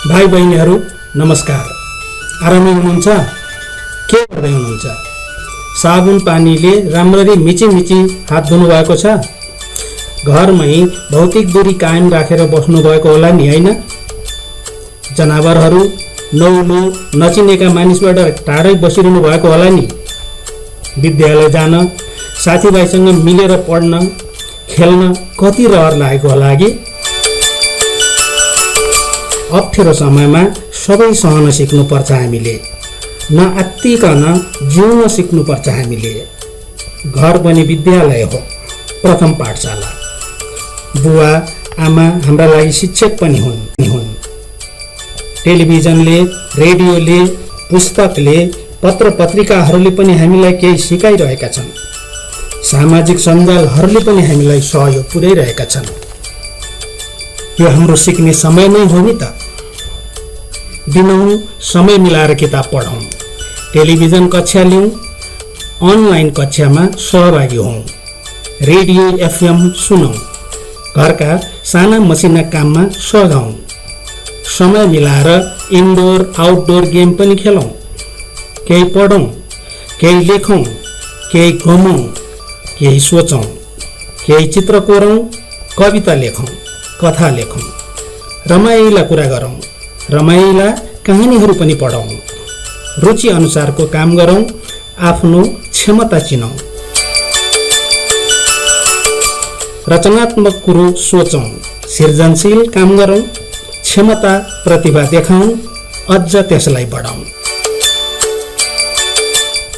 भाइ बहिनीहरू नमस्कार। आरामै हुनुहुन्छ? के गर्दै हुनुहुन्छ? साबुन पानीले राम्ररी मिची हात धुनु भएको छ? घरमै भौतिक दूरी कायम राखेर बस्नु भएको होला नि, हैन? जनावरहरू नौलो नचिनेका मानिसबाट टाढै बसिरहनु भएको होला नि? विद्यालय जान, साथीभाइसँग मिलेर पढ्न, खेल्न कति रहर लागेको होला कि? अप्ठ्यारो समयमा सबै सहन सिक्नुपर्छ हामीले। नआत्तिकन जिउन सिक्नुपर्छ हामीले। घर पनि विद्यालय हो, प्रथम पाठशाला। बुवा आमा हाम्रा लागि शिक्षक पनि हुन्। टेलिभिजनले, रेडियोले, पुस्तकले, पत्र पत्रिकाहरूले पनि हामीलाई केही सिकाइरहेका छन्। सामाजिक सञ्जालहरूले पनि हामीलाई सहयोग पुर्याइरहेका छन्। यो हाम्रो सिक्ने समय नै हो नि त। दिनहुँ समय मिलाएर किताब पढौँ, टेलिभिजन कक्षा लिउँ, अनलाइन कक्षामा सहभागी हौँ, रेडियो एफएम सुनौँ, घरका साना मसिना काममा सघाउँ, समय मिलाएर इन्डोर आउटडोर गेम पनि खेलौँ, केही पढौँ, केही लेखौँ, केही घुमौँ, केही सोचौँ, केही चित्र कोरौँ, कविता लेखौँ, कथा लेखौँ, रमाइला कुरा गरौँ, रमाइला कहानीहरू पनि पढौँ, रुचि अनुसारको काम गरौँ, आफ्नो क्षमता चिनौँ, रचनात्मक कुरो सोचौँ, सृजनशील काम गरौँ, क्षमता प्रतिभा देखाउँ, अझ त्यसलाई बढाउँ।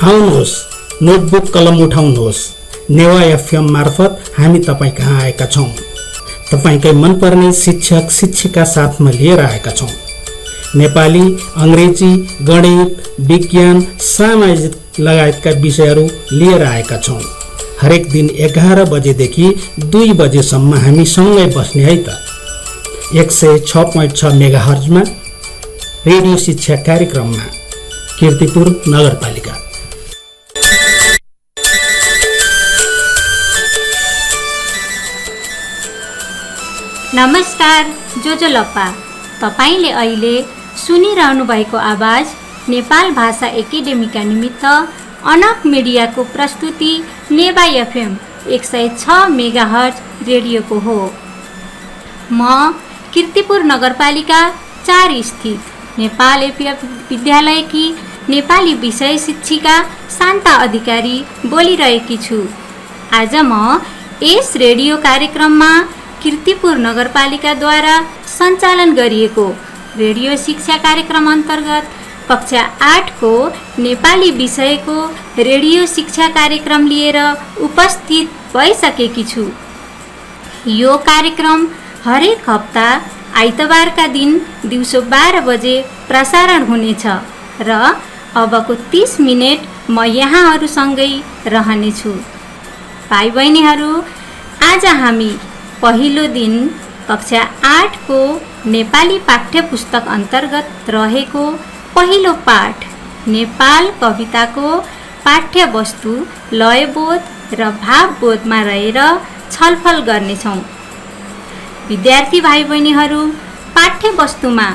आउनुहोस्, नोटबुक कलम उठाउनुहोस्। नेवा एफएम मार्फत हामी तपाईँ कहाँ आएका छौँ। तपाईकै मनपर्ने शिक्षक शिक्षिका साथमा लिएर आएका छौँ। नेपाली, अङ्ग्रेजी, गणित, विज्ञान, सामाजिक लगायतका विषयहरू लिएर आएका छौँ। हरेक दिन 11 बजेदेखि 2 बजेसम्म हामी सँगै बस्ने है त। 106.6 मेगाहर्जमा रेडियो शिक्षा कार्यक्रममा कीर्तिपुर नगरपालिका। नमस्कार जोजोलप्पा। तपाईले अहिले सुनिरहनु भएको आवाज नेपाल भाषा एकेडेमीका निमित्त अनक मिडियाको प्रस्तुति नेवा एफएम 106 मेगाहर्ज रेडियोको हो। म कीर्तिपुर नगरपालिका 4 स्थित नेपाल एपीएफ विद्यालयकी नेपाली विषय शिक्षिका शान्ता अधिकारी बोलिरहेकी छु। आज म यस रेडियो कार्यक्रममा कीर्तिपुर नगरपालिकाद्वारा सञ्चालन गरिएको रेडियो शिक्षा कार्यक्रम अन्तर्गत कक्षा 8 को नेपाली विषयको रेडियो शिक्षा कार्यक्रम लिएर उपस्थित भइसकेकी छु। यो कार्यक्रम हरेक हप्ता आइतबारका दिन दिउँसो 12 बजे प्रसारण हुनेछ र अबको 30 मिनेट म यहाँहरूसँगै रहनेछु। भाइ बहिनीहरू, आज हामी पहिलो दिन कक्षा 8 को नेपाली पाठ्य पुस्तक अन्तर्गत रहेको पहिलो पाठ नेपाल कविताको पाठ्य वस्तु लयबोध र भावबोधमा रहेर छलफल गर्नेछौँ। विद्यार्थी भाइ बहिनीहरू, पाठ्य वस्तुमा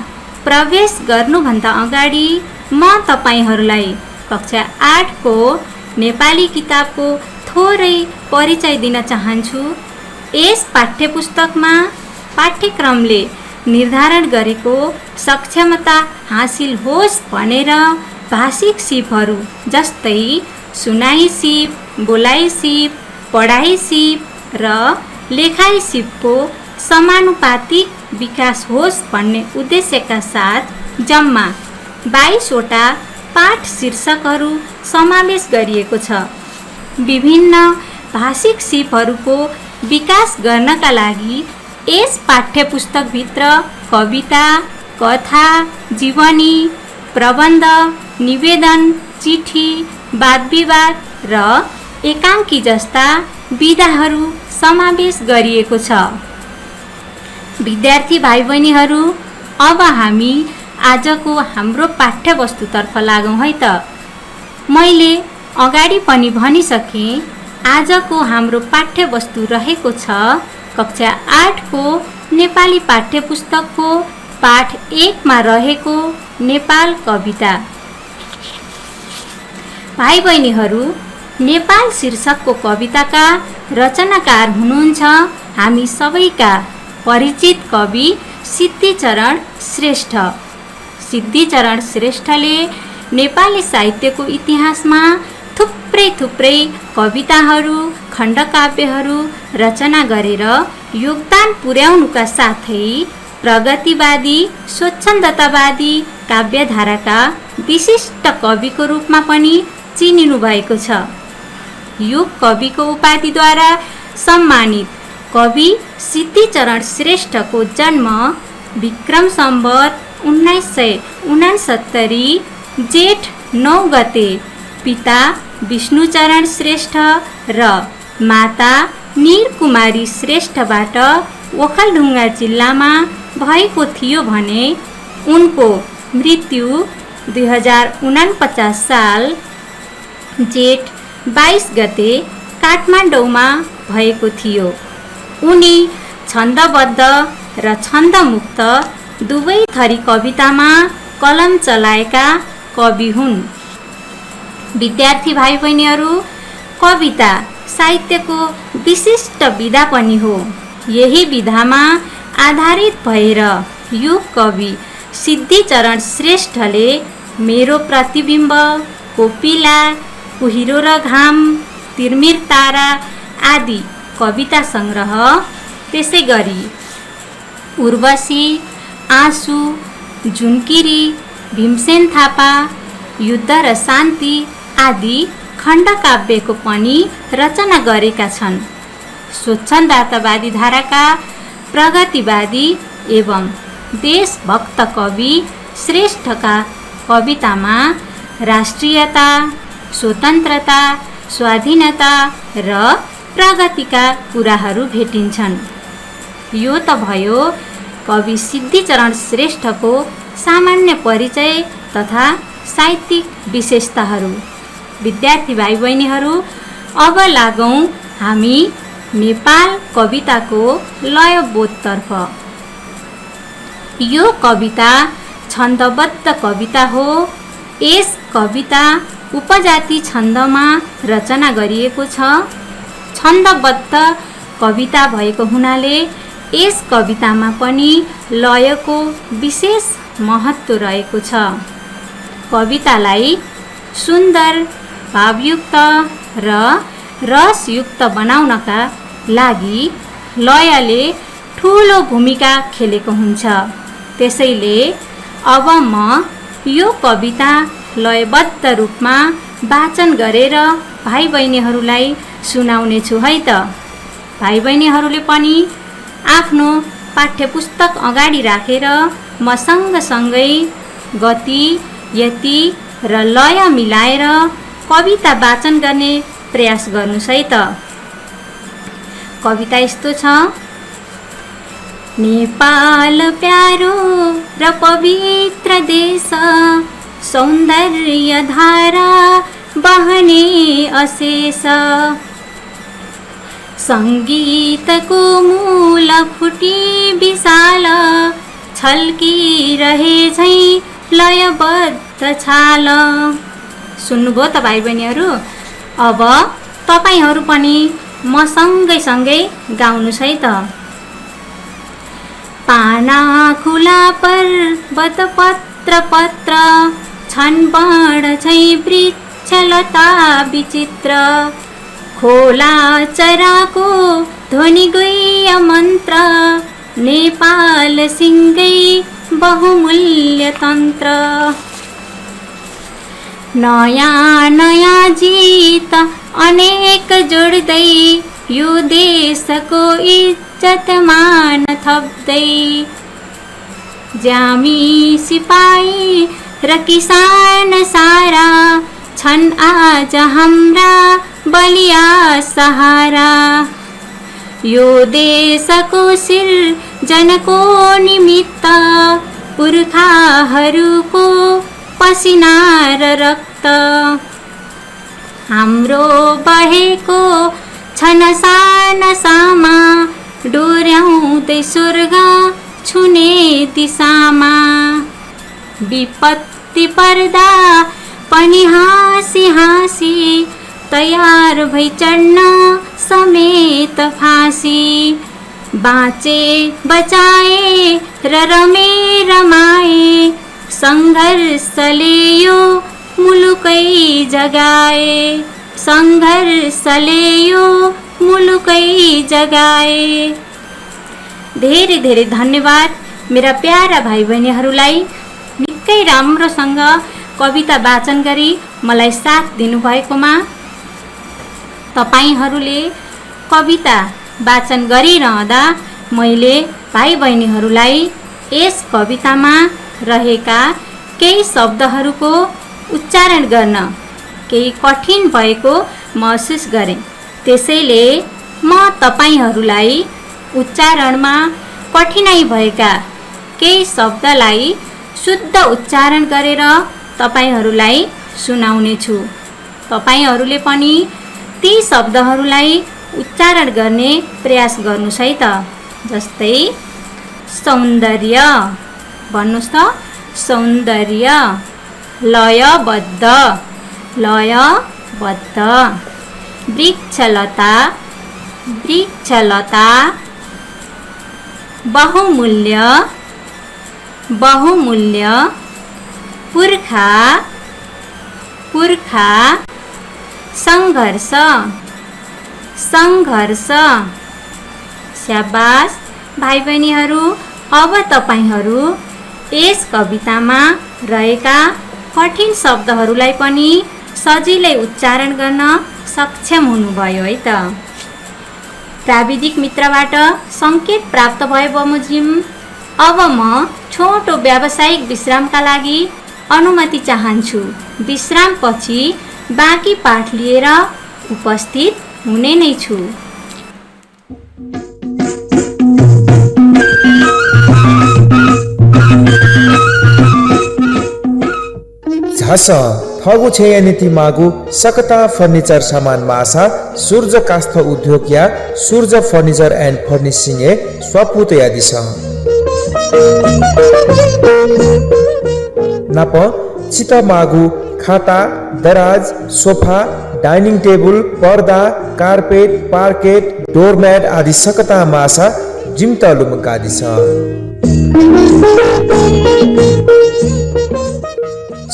प्रवेश गर्नुभन्दा अगाडि म तपाईहरूलाई कक्षा 8 को नेपाली किताबको थोरै परिचय दिन चाहन्छु। यस पाठ्यपुस्तकमा पाठ्यक्रमले निर्धारण गरेको सक्षमता हासिल होस् भनेर भाषिक सिपहरू जस्तै सुनाइ सिप, बोलाइ सिप, पढाइ सिप र लेखाइ सिपको समानुपातिक विकास होस् भन्ने उद्देश्यका साथ जम्मा 22 वटा पाठ शीर्षकहरू समावेश गरिएको छ। विभिन्न भाषिक सिपहरूको विकास गर्नका लागि यस पाठ्यपुस्तकभित्र कविता, कथा, जीवनी, प्रबन्ध, निवेदन, चिठी, वादविवाद र एकाङ्की जस्ता विधाहरू समावेश गरिएको छ। विद्यार्थी भाइ बहिनीहरू, अब हामी आजको हाम्रो पाठ्यवस्तुतर्फ लागौँ है त। मैले अगाडि पनि भनिसकेँ, आजको हाम्रो पाठ्यवस्तु रहेको छ कक्षा 8 को नेपाली पाठ्यपुस्तकको पाठ 1 मा रहेको नेपाल कविता। भाइ बहिनीहरू, नेपाल शीर्षकको कविताका रचनाकार हुनुहुन्छ हामी सबैका परिचित कवि सिद्धिचरण श्रेष्ठ। सिद्धिचरण श्रेष्ठले नेपाली साहित्यको इतिहासमा थुप्रै कविताहरू, खण्डकाव्यहरू रचना गरेर योगदान पुर्याउनुका साथै प्रगतिवादी, स्वच्छन्दतावादी काव्यधाराका विशिष्ट कविको रूपमा पनि चिनिनु भएको छ। यो कविको उपाधिद्वारा सम्मानित कवि सिद्धिचरण श्रेष्ठको जन्म विक्रम सम्वत 1969 जेठ 9 गते पिता विष्णुचरण श्रेष्ठ र माता निरकुमारी श्रेष्ठबाट ओखलढुङ्गा जिल्लामा भएको थियो भने उनको मृत्यु 2049 साल जेठ 22 गते काठमाडौँमा भएको थियो। उनी छन्दबद्ध र छन्दमुक्त दुवै थरी कवितामा कलम चलाएका कवि हुन्। विद्यार्थी भाइ बहिनीहरू, कविता साहित्यको विशिष्ट विधा पनि हो। यही विधामा आधारित भएर यो कवि सिद्धिचरण श्रेष्ठले मेरो प्रतिबिम्ब, कोपिला, कुहिरो र घाम, तिर्मिर तारा आदि कविता सङ्ग्रह, त्यसै गरी उर्वशी, आँसु, झुन्किरी, भीमसेन थापा, युद्ध र शान्ति आदि खण्डकाव्यको पनि रचना गरेका छन्। स्वच्छन्दतावादी धाराका प्रगतिवादी एवं देशभक्त कवि श्रेष्ठका कवितामा राष्ट्रियता, स्वतन्त्रता, स्वाधीनता र प्रगतिका कुराहरू भेटिन्छन्। यो त भयो कवि सिद्धिचरण श्रेष्ठको सामान्य परिचय तथा साहित्यिक विशेषताहरू। विद्यार्थी भाइ बहिनीहरू, अब लागौँ हामी नेपाल कविताको लयबोधतर्फ। यो कविता छन्दबद्ध कविता हो। यस कविता उपजाति छन्दमा रचना गरिएको छ। छन्दबद्ध कविता भएको हुनाले यस कवितामा पनि लयको विशेष महत्त्व रहेको छ। कवितालाई सुन्दर, भावयुक्त र रसयुक्त बनाउनका लागि लयले ठुलो भूमिका खेलेको हुन्छ। त्यसैले अब म यो कविता लयबद्ध रूपमा वाचन गरेर भाइ बहिनीहरूलाई सुनाउने छु है त। भाइ बहिनीहरूले पनि आफ्नो पाठ्यपुस्तक अगाडि राखेर म सँगसँगै गति, यति र लय मिलाएर कविता वाचन गर्ने प्रयास गर्नुस् है त। कविता यस्तो छ। नेपाल प्यारो र पवित्र देश, सौन्दर्य धारा बहने अशेष, सङ्गीतको मूल फुटी विशाल, छल्किरहे झैँ लयबद्ध छाल। सुन्नुभयो त भाइ बहिनीहरू? अब तपाईहरू पनि म सँगै गाउनुहोस् है त। पाना खुला पर्वत पत्र पत्र, छन् बण झैँ वृक्षलता विचित्र, खोला चराको ध्वनि गुह्य मन्त्र, नेपाल सिङ्गै बहुमूल्य तन्त्र। नयाँ नयाँ जीत अनेक जोड्दै, यो देशको इज्जत मान थप्दै, ज्यामी सिपाही र किसान सारा, छन् आज हाम्रा बलिया सहारा। यो देशको सिर्जनको निमित्त, पुर्खाहरूको पसिना र रक्त, हाम्रो बहेको छ नसा नसामा, डोर्याउँदै स्वर्ग छुने दिशामा विपत्ति पर्दा पनि हाँसी हाँसी तयार भई चढ्न समेत फाँसी बाँचे बचाए र रमे रमाए सङ्घर्षले यो मुलुकै जगाए सङ्घर्षले यो मुलुकै जगाए। धेरै धेरै धन्यवाद मेरा प्यारा भाइ बहिनीहरूलाई निकै राम्रोसँग कविता वाचन गरी मलाई साथ दिनुभएकोमा। तपाईहरूले कविता वाचन गरिरहँदा मैले भाइ बहिनीहरूलाई यस कवितामा रहेका केही शब्दहरूको उच्चारण गर्न केही कठिन भएको महसुस गरेँ। त्यसैले म तपाईहरूलाई उच्चारणमा कठिनाइ भएका केही शब्दलाई शुद्ध उच्चारण गरेर तपाईहरूलाई सुनाउनेछु। तपाईहरूले पनि ती शब्दहरूलाई उच्चारण गर्ने प्रयास गर्नुहोस् है त। जस्तै सौन्दर्य भन्नुहोस् त, सौन्दर्य। लयबद्ध, लयबद्ध। वृक्षलता, वृक्षलता। बहुमूल्य, बहुमूल्य। पुर्खा, पुर्खा। सङ्घर्ष, सङ्घर्ष। स्याबास भाइ बहिनीहरू, अब तपाईहरू यस कवितामा रहेका कठिन शब्दहरूलाई पनि सजिलै उच्चारण गर्न सक्षम हुनुभयो है त। प्राविधिक मित्रबाट सङ्केत प्राप्त भए बमोजिम। अब म छोटो व्यावसायिक विश्रामका लागि अनुमति चाहन्छु। विश्रामपछि बाँकी पाठ लिएर उपस्थित हुने नै छु। झास फगु छेया नीति मागु सकता फर्निचर सामान मासा सूर्य कास्थ उद्योग या सूर्य फर्निचर एंड फर्निशिंग ए स्वपुत यादिस नाप चित मागु खाता दराज सोफा डाइनिङ टेबल पर्दा कार्पेट पार्केट डोरम्याट आदि सकता मासा जिम्ता लुमका दिस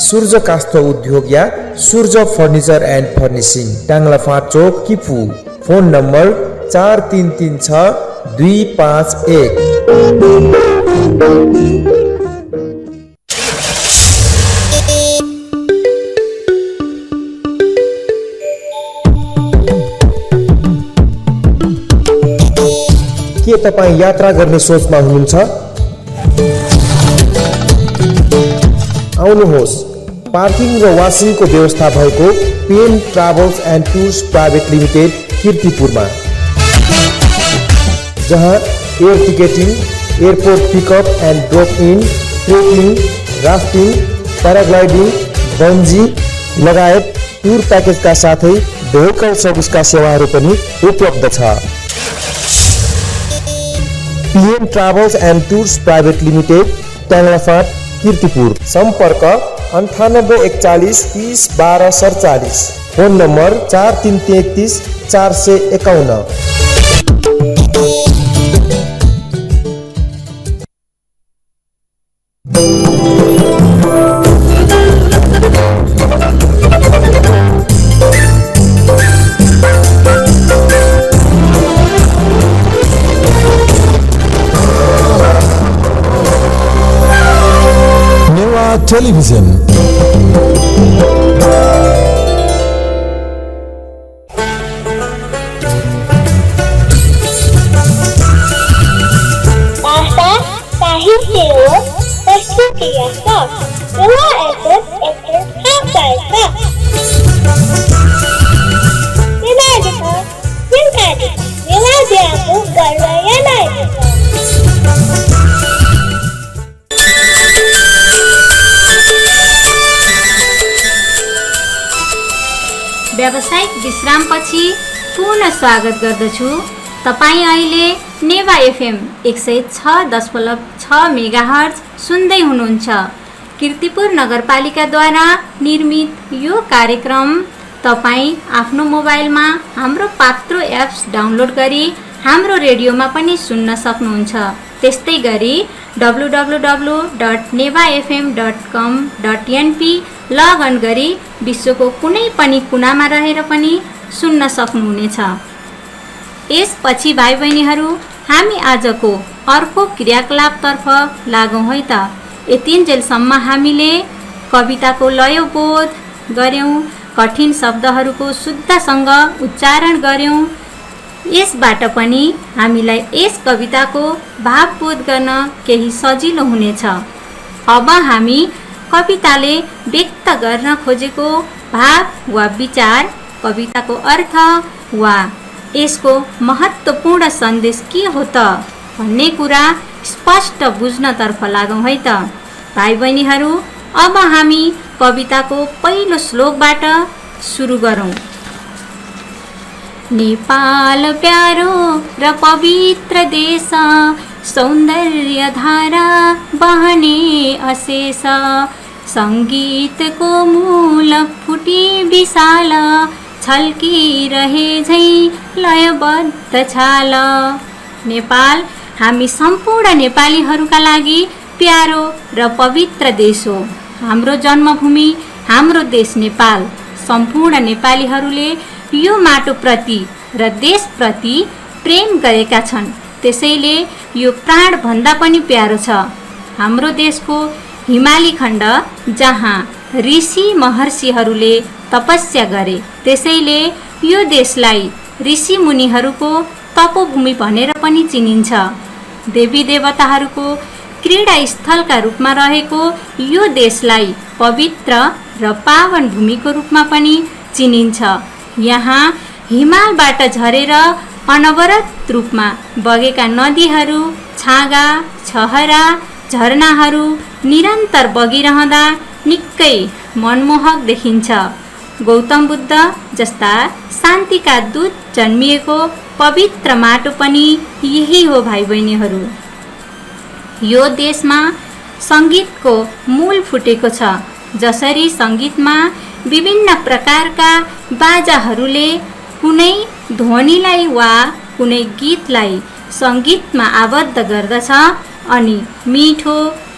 सूर्य कास्थ उद्योग या Surya furniture and furnishing Tanglaphant चोक किपू। Phone number 43362551। के तपाईँ यात्रा गर्ने सोचमा हुनुहुन्छ? आउनुहोस्, पार्किङ र वासिङको व्यवस्था भएको PM travels and tours private limited कीर्तिपुरमा, जहाँ air ticketing, airport pickup and drop in, trekking, rafting, paragliding, bungee लगायत टुर प्याकेजका साथै भेहिकल सर्भिसका सेवाहरू पनि उपलब्ध छ। PM travels and tours private limited, Tanglaphant, Kirtipur. सम्पर्क 9841301247। Phone number 4333 451। टेलिभिजन भाषा साहित्य हो संस्कृति याचा तेव्हा ऐकत ऐकत थांबायचा विनायका विनायको गरया नाही व्यावसायिक विश्रामपछि पुनः स्वागत गर्दछु। तपाईँ अहिले नेवा एफएम 106.6 मेगाहर्ज सुन्दै हुनुहुन्छ। कीर्तिपुर नगरपालिकाद्वारा निर्मित यो कार्यक्रम तपाईँ आफ्नो मोबाइलमा हाम्रो पात्रो एप्स डाउनलोड गरी हाम्रो रेडियोमा पनि सुन्न सक्नुहुन्छ। त्यस्तै गरी www.nevafm.com.np लगअन गरी विश्वको कुनै पनि कुनामा रहेर पनि सुन्न सक्नुहुनेछ। यसपछि भाइ बहिनीहरू हामी आजको अर्को क्रियाकलापतर्फ लागौँ है त। यतिन्जेलसम्म हामीले कविताको लयबोध गऱ्यौँ, कठिन शब्दहरूको शुद्धसँग उच्चारण गऱ्यौँ। यसबाट पनि हामीलाई यस कविताको भावबोध गर्न केही सजिलो हुनेछ। अब हामी कविताले व्यक्त गर्न खोजेको भाव वा विचार, कविताको अर्थ वा यसको महत्त्वपूर्ण सन्देश के हो त भन्ने कुरा स्पष्ट बुझ्नतर्फ लागौँ है त। भाइ बहिनीहरू, अब हामी कविताको पहिलो श्लोकबाट सुरु गरौँ। नेपाल प्यारो र पवित्र देश, सौन्दर्य धारा बहने अशेष, सङ्गीतको मूल फुटी विशाल, छल्किरहे झै लयबद्ध छाल। नेपाल हामी सम्पूर्ण नेपालीहरूका लागि प्यारो र पवित्र देश हो। हाम्रो जन्मभूमि, हाम्रो देश नेपाल। सम्पूर्ण नेपालीहरूले यो माटोप्रति र देशप्रति प्रेम गरेका छन्। त्यसैले यो प्राणभन्दा पनि प्यारो छ। हाम्रो देशको हिमाली खण्ड जहाँ ऋषि महर्षिहरूले तपस्या गरे, त्यसैले यो देशलाई ऋषि मुनिहरूको तपोभूमि भनेर पनि चिनिन्छ। देवी देवताहरूको क्रीडा स्थलका रूपमा रहेको यो देशलाई पवित्र र पावन भूमिको रूपमा पनि चिनिन्छ। यहाँ हिमालबाट झरेर अनवरत रूपमा बगेका नदीहरू, छाँगा, छहरा, झरनाहरू निरन्तर बगिरहँदा निकै मनमोहक देखिन्छ। गौतम बुद्ध जस्ता शान्तिका दूत जन्मिएको पवित्र माटो पनि यही हो भाइ बहिनीहरू। यो देशमा सङ्गीतको मूल फुटेको छ। जसरी सङ्गीतमा विभिन्न प्रकारका बाजाहरूले कुनै ध्वनिलाई वा कुनै गीतलाई सङ्गीतमा आबद्ध गर्दछ अनि मिठो,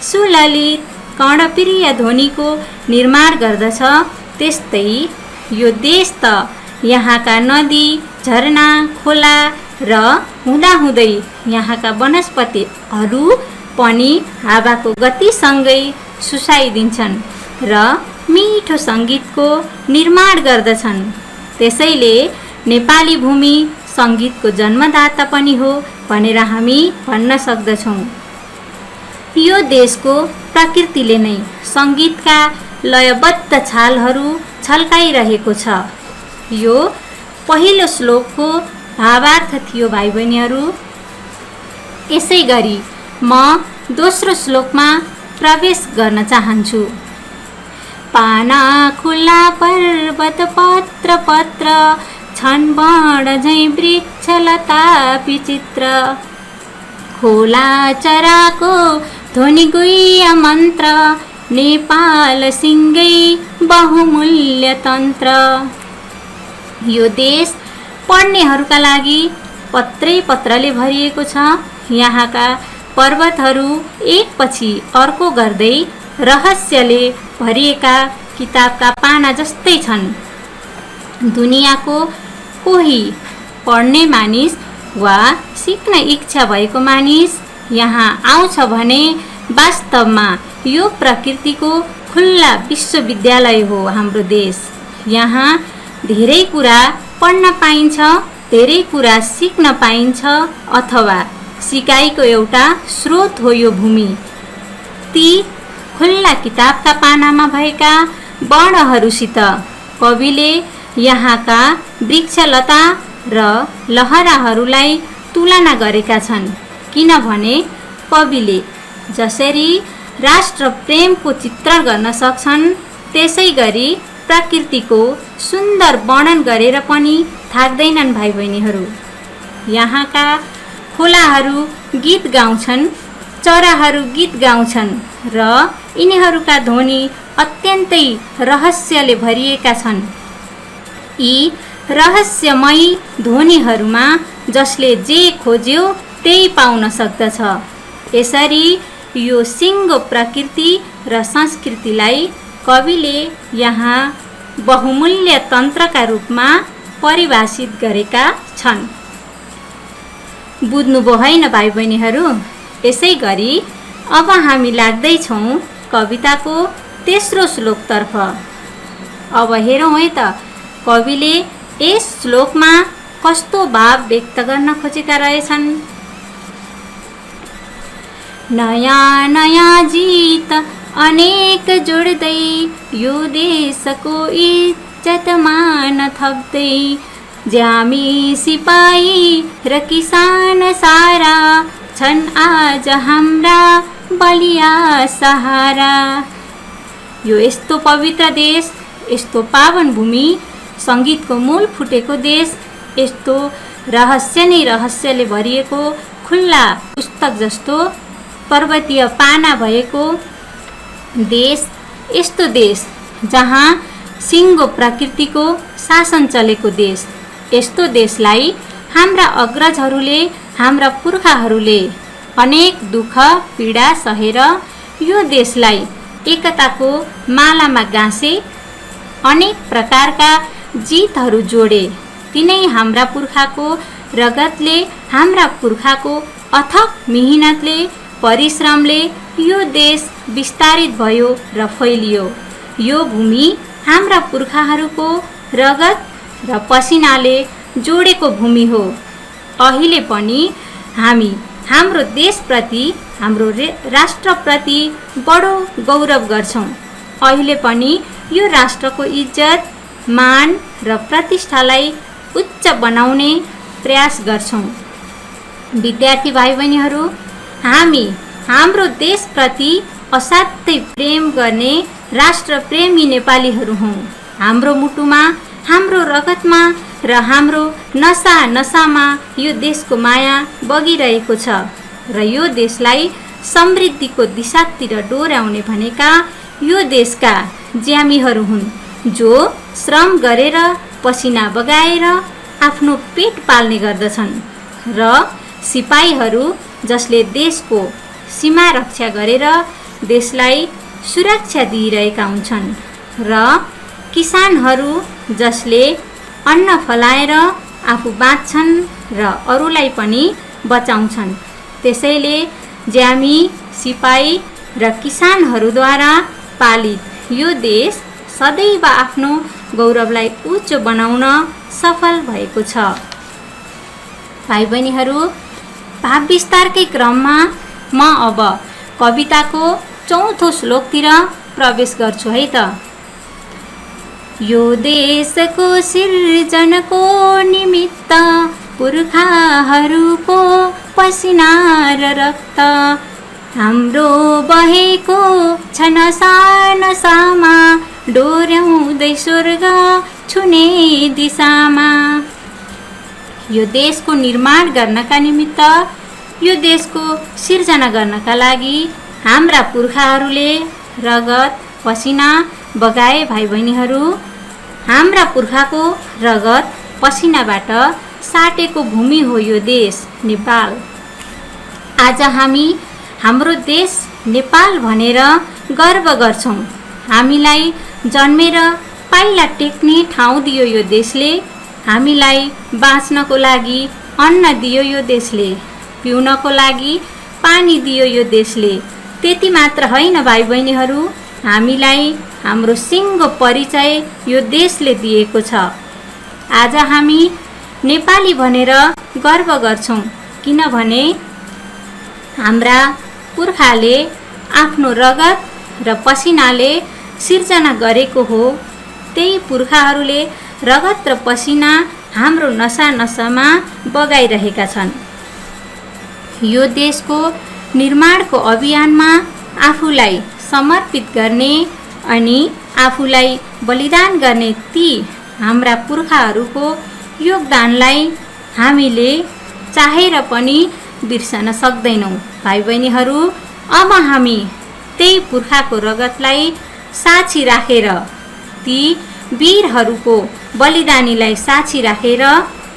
सुललित, कर्णप्रिय ध्वनिको निर्माण गर्दछ, त्यस्तै यो देश त यहाँका नदी, झरना, खोला र हुँदाहुँदै यहाँका वनस्पतिहरू पनि हावाको गतिसँगै सुसाइदिन्छन् र मिठो सङ्गीतको निर्माण गर्दछन्। त्यसैले नेपाली भूमि सङ्गीतको जन्मदाता पनि हो भनेर हामी भन्न सक्दछौँ। यो देशको प्रकृतिले नै सङ्गीतका लयबद्ध छालहरू छल्काइरहेको छ। यो पहिलो श्लोकको भावार्थ थियो भाइ बहिनीहरू। यसै गरी म दोस्रो श्लोकमा प्रवेश गर्न चाहन्छु। पाना खुला पर्वत पत्र पत्र, छन् बण झै वृक्ष लता विचित्र, खोला चराको ध्वनि गुह्य मन्त्र, नेपाल सिङ्गै बहुमूल्य तन्त्र। यो देश पढ्नेहरूका लागि पत्रै पत्रले भरिएको छ। यहाँका पर्वतहरू एकपछि अर्को गर्दै रहस्यले भरिएका किताबका पाना जस्तै छन्। दुनियाँको कोही पढ्ने मानिस वा सिक्न इच्छा भएको मानिस यहाँ आउँछ भने वास्तवमा यो प्रकृतिको खुल्ला विश्वविद्यालय हो हाम्रो देश। यहाँ धेरै कुरा पढ्न पाइन्छ, धेरै कुरा सिक्न पाइन्छ, अथवा सिकाइको एउटा स्रोत हो यो भूमि। ती खुल्ला किताबका पानामा भएका वर्णहरूसित कविले यहाँका वृक्षलता र लहराहरूलाई तुलना गरेका छन्। किनभने कविले जसरी राष्ट्र प्रेमको चित्रण गर्न सक्छन्, त्यसै गरी प्रकृतिको सुन्दर वर्णन गरेर पनि थाक्दैनन् भाइ बहिनीहरू। यहाँका खोलाहरू गीत गाउँछन्, चराहरू गीत गाउँछन् र यिनीहरूका ध्वनि अत्यन्तै रहस्यले भरिएका छन्। यी रहस्यमयी ध्वनिहरूमा जसले जे खोज्यो त्यही पाउन सक्दछ। यसरी यो सिङ्गो प्रकृति र संस्कृतिलाई कविले यहाँ बहुमूल्य तन्त्रका रूपमा परिभाषित गरेका छन्। बुझ्नुभयो होइन भाइ बहिनीहरू? यसै गरी अब हामी लाग्दैछौँ कविताको तेस्रो श्लोकतर्फ। अब हेरौँ है त कविले यस श्लोकमा कस्तो भाव व्यक्त गर्न खोजेका रहेछन्। नयाँ नयाँ गीत अनेक जोड्दै यो देशको इज्जत मान थप्दै, ज्यामी सिपाही र किसान सारा छन् आज हाम्रा बलिया सहारा। यो यस्तो पवित्र देश, यस्तो पावन भूमि, सङ्गीतको मूल फुटेको देश, यस्तो रहस्य नै रहस्यले भरिएको खुल्ला पुस्तक जस्तो पर्वतीय पाना भएको देश, यस्तो देश जहाँ सिङ्गो प्रकृतिको शासन चलेको देश, यस्तो देशलाई हाम्रा अग्रजहरूले, हाम्रा पुर्खाहरूले अनेक दुःख पीडा सहेर यो देशलाई एकताको मालामा गाँसे, अनेक प्रकारका जितहरू जोडे। तिनै हाम्रा पुर्खाको रगतले, हाम्रा पुर्खाको अथक मेहनतले, परिश्रमले यो देश विस्तारित भयो र फैलियो। यो भूमि हाम्रा पुर्खाहरूको रगत र पसिनाले जोडेको भूमि हो। अहिले पनि हामी हाम्रो देशप्रति, हाम्रो राष्ट्रप्रति बडो गौरव गर्छौँ। अहिले पनि यो राष्ट्रको इज्जत, मान र प्रतिष्ठालाई उच्च बनाउने प्रयास गर्छौँ। विद्यार्थी भाइ बहिनीहरू, हामी हाम्रो देशप्रति असाध्यै प्रेम गर्ने राष्ट्रप्रेमी नेपालीहरू हौँ। हाम्रो मुटुमा, हाम्रो रगतमा र हाम्रो नसा नसामा यो देशको माया बगिरहेको छ र यो देशलाई समृद्धिको दिशातिर डोर्याउने भनेका यो देशका ज्यामीहरू हुन्, जो श्रम गरेर पसिना बगाएर आफ्नो पेट पाल्ने गर्दछन्, र सिपाहीहरू जसले देशको सीमा रक्षा गरेर देशलाई सुरक्षा दिइरहेका हुन्छन्, र किसानहरू जसले अन्न फलाएर आफू बाँच्छन् र अरूलाई पनि बचाउँछन्। त्यसैले ज्यामी, सिपाही र किसानहरूद्वारा पालित यो देश सदैव आफ्नो गौरवलाई उच्च बनाउन सफल भएको छ। भाइ बहिनीहरू, भाव विस्तारकै क्रममा म अब कविताको चौथो श्लोकतिर प्रवेश गर्छु है त। यो देशको सिर्जनको निमित्त पुर्खाहरूको पसिना र रक्त हाम्रो बहेको छ नसा नसामा, डोर्याउँदै स्वर्ग छुने दिशामा। यो देशको निर्माण गर्नका निमित्त, यो देशको सिर्जना गर्नका लागि हाम्रा पुर्खाहरूले रगत पसिना बगाए। भाइ बहिनीहरू, हाम्रा पुर्खाको रगत पसिनाबाट साटेको भूमि हो यो देश नेपाल। आज हामी हाम्रो देश नेपाल भनेर गर्व गर्छौँ। हामीलाई जन्मेर पाइला टेक्ने ठाउँ दियो यो देशले, हामीलाई बाँच्नको लागि अन्न दियो यो देशले, पिउनको लागि पानी दियो यो देशले। त्यति मात्र होइन भाइ बहिनीहरू, हामीलाई हाम्रो सिङ्गो परिचय यो देशले दिएको छ। आज हामी नेपाली भनेर गर्व गर्छौँ, किनभने हाम्रा पुर्खाले आफ्नो रगत र पसिनाले सिर्जना गरेको हो। त्यही पुर्खाहरूले रगत र पसिना हाम्रो नसा नसामा बगाइरहेका छन्। यो देशको निर्माणको अभियानमा आफूलाई समर्पित गर्ने अनि आफूलाई बलिदान गर्ने ती हाम्रा पुर्खाहरूको योगदानलाई हामीले चाहेर पनि बिर्सन सक्दैनौँ। भाइ बहिनीहरू, अब हामी त्यही पुर्खाको रगतलाई साक्षी राखेर, ती वीरहरूको बलिदानीलाई साक्षी राखेर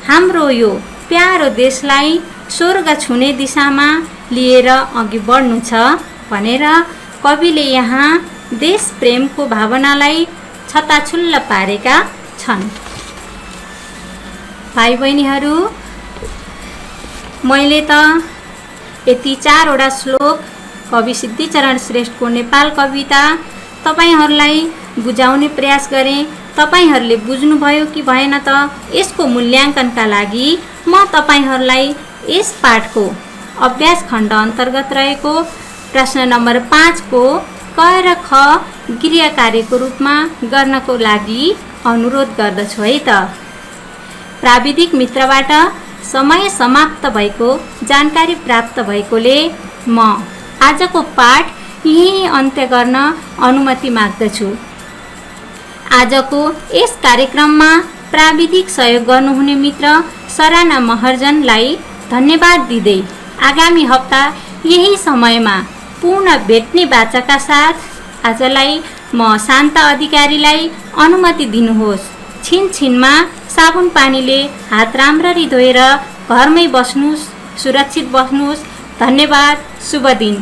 हाम्रो यो प्यारो देशलाई स्वर्ग छुने दिशामा लिएर अघि बढ्नु छ भनेर कविले यहाँ देश प्रेमको भावनालाई छताछुल्ल पारेका छन्। भाइ बहिनीहरू, मैले त यति 4वटा श्लोक कवि सिद्धिचरण श्रेष्ठको नेपाल कविता तपाईहरूलाई बुझाउने प्रयास गरेँ। तपाईहरूले बुझ्नुभयो कि भएन त यसको मूल्याङ्कनका लागि म तपाईहरूलाई यस पाठको अभ्यास खण्ड अन्तर्गत रहेको प्रश्न नम्बर 5 को क र ख गृह कार्यको रूपमा गर्नको लागि अनुरोध गर्दछु है त। प्राविधिक मित्रबाट समय समाप्त भएको जानकारी प्राप्त भएकोले म आजको पाठ यही अन्त्य गर्न अनुमति माग्दछु। आजको यस कार्यक्रममा प्राविधिक सहयोग गर्नुहुने मित्र सराना महर्जनलाई धन्यवाद दिँदै आगामी हप्ता यही समयमा पुनः भेट्ने बाचाका साथ आजलाई म शान्ता अधिकारीलाई अनुमति दिनुहोस्। छिनछिनमा साबुन पानीले हात राम्ररी धोएर घरमै बस्नुहोस्, सुरक्षित बस्नुहोस्। धन्यवाद। शुभ दिन।